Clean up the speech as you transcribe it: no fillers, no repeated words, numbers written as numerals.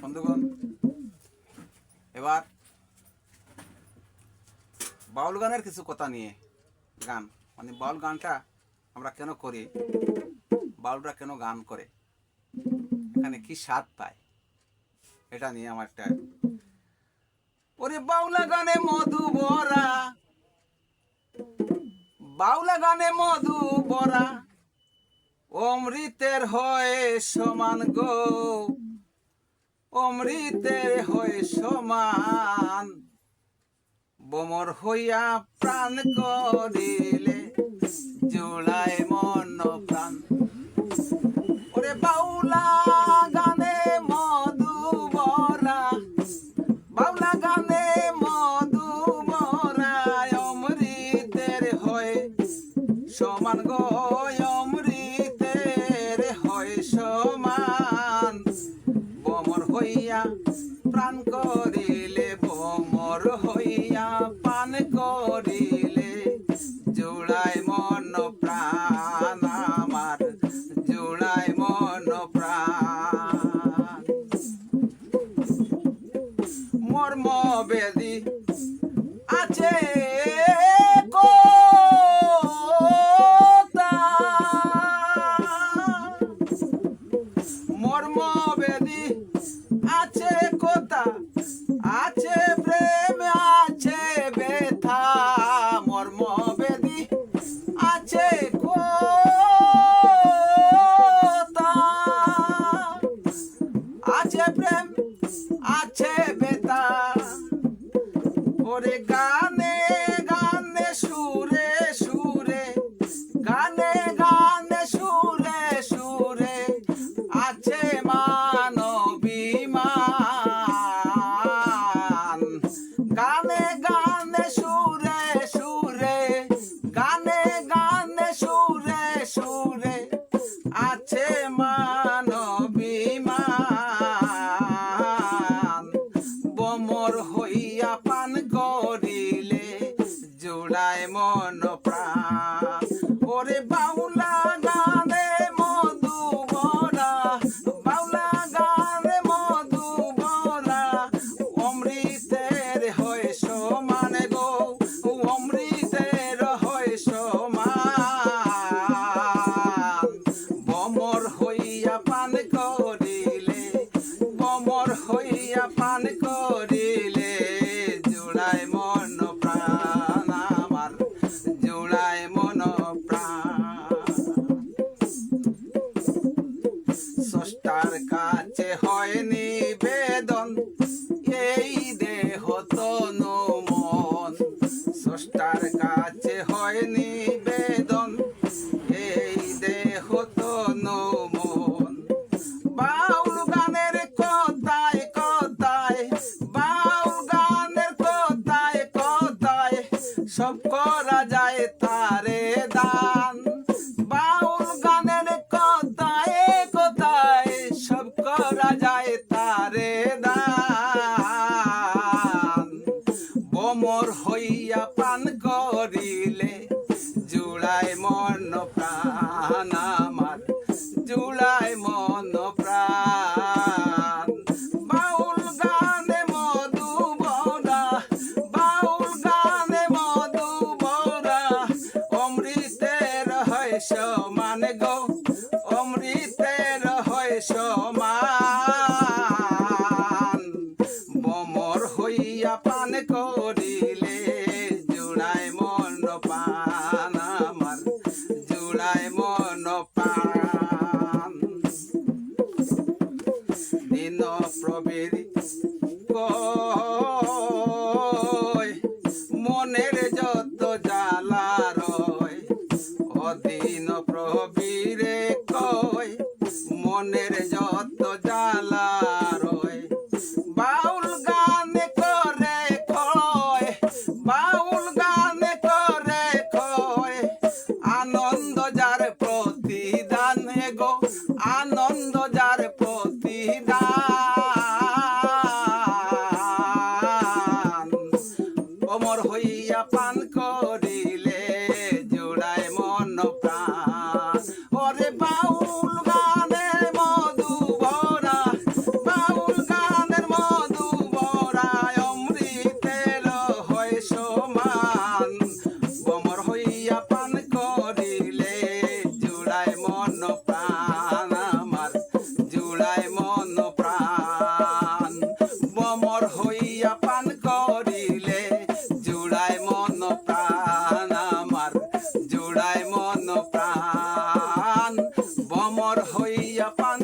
বন্ধুগণ, এবার বাউল গানের কিছু কথা নিয়ে গান, মানে বাউল গানটা আমরা কেন করি, বাউলরা কেন গান করে, এখানে কি স্বাদ পায়, এটা নিয়ে আমার একটা। ওরে বাউলা গানে মধু ভরা, বাউলা গানে মধু ভরা, অমৃতের হয় সমান গো, অমৃতের হয় সমান, বমর হইয়া প্রাণ করিলে জোড়ায় মন প্রাণ। ওরে বাউলা গানে মধু ভরা, বাউলা গানে মধু ভরা, অমৃতের হয় সমান গো, অমৃতের হয় সমান, বমর হইয়া প্রাণ করিলে, বমর হইয়া পান করিলে জোড়ায় মন প্রাণ আমার, জোড়ায় মন প্রাণ। মর্ম বেদি আছে কথা, মর্ম বেদি আছে কথা, আছে প্রেম আছে ব্যথা, মর্ম বেদি আছে কথা, আছে প্রেম আছে ব্যথা। ওরে গানে গানে সুরে সুরে, গানে গানে সুরে সুরে, আছে মানবিমান, গানে গানে সুরে সুরে, গানে গানে সুরে সুরে, আছে মানবিমান, বমর হইয়া পান করিলে জোড়ায় মন প্রাণ। ওরে বাউলা গানে মধু ভরা, বাউলা গানে মধু ভরা, অমৃতের হয় সমান গো, অমৃতের হয় সমান, বমর হইয়া পান করিলে, বমর হইয়া পান করিলে জোড়ায় মন প্রাণ আমার, জোড়ায় মন প্রাণ। স্রষ্টার কাছে হয় নিবেদন এই দেহ তনু মন, স্রষ্টার কাছে হয় নিবেদন এই দেহ তনু মন। বাউল গানের কথায় কথায়, বাউল গানের কথায় কথায়, সব করা যায় তারে দান, বাউল গানের কথায় কথায়, সব করা যায় তারে দান, বমর হইয়া পান করিলে জোড়ায় মন প্রাণ আমার, জোড়ায় মন প্রাণ। বাউল গানে মধু ভরা, বাউল গানে মধু ভরা, অমৃতের হয় সমান গো, অমৃতের হয় সমান, বমর হইয়া পান করিলে জোড়ায় মন প্রাণ আমার, জোড়ায় মন প্রাণ। দিন প্রবীর কয় মনের যত জ্বালা রয়, অদিন প্রবীরে কয় মনের যত জ্বালা রয়, বাউল গানে করে কয়, বাউল গানে করে কয়, আনন্দ যার প্রতিদান গো, আনন্দ যার প্রতিদান, হইয়া পান করিলে জুড়ায় মন প্রাণ আমার, জুড়ায় মন প্রাণ। ভমর হইয়া পান